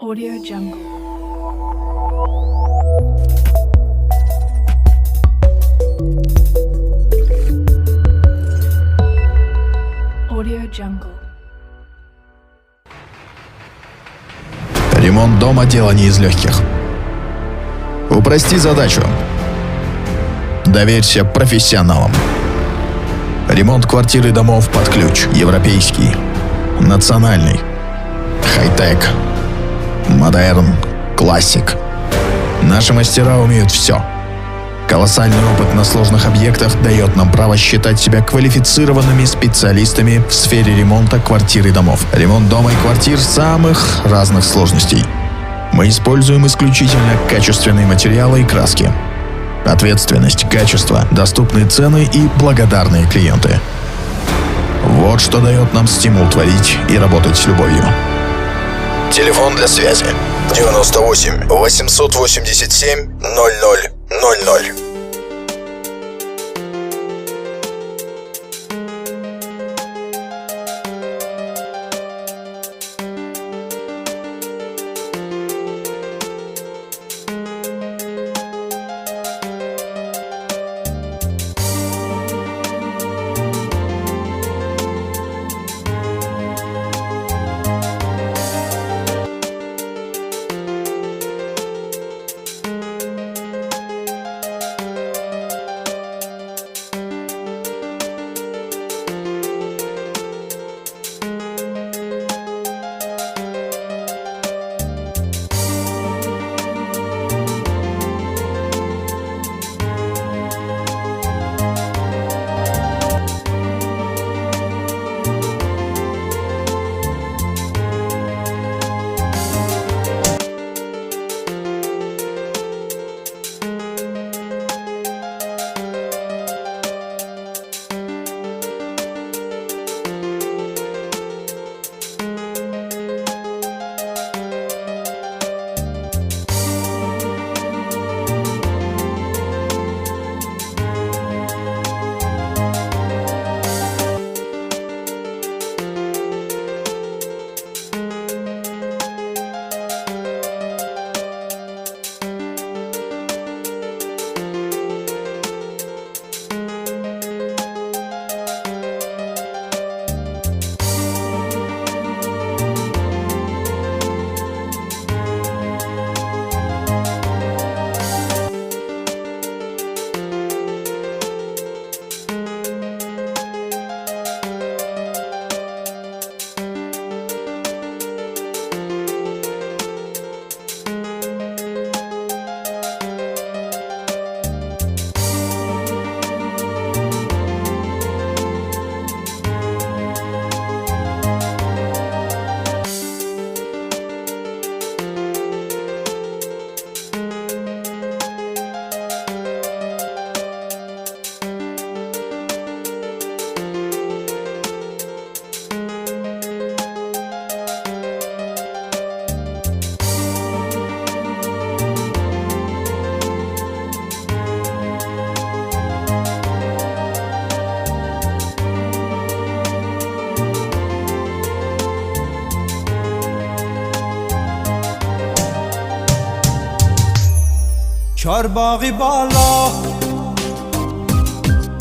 Audio Jungle. Audio Jungle. Ремонт дома – дело не из легких. Упрости задачу. Доверься профессионалам. Ремонт квартир и домов под ключ. Европейский, национальный, хай-тек, модерн, классик. Наши мастера умеют все. Колоссальный опыт на сложных объектах дает нам право считать себя квалифицированными специалистами в сфере ремонта квартир и домов. Ремонт дома и квартир самых разных сложностей. Мы используем исключительно качественные материалы и краски. Ответственность, качество, доступные цены и благодарные клиенты. Вот что дает нам стимул творить и работать с любовью. Телефон для связи 98 887 0000. چار باغی بالا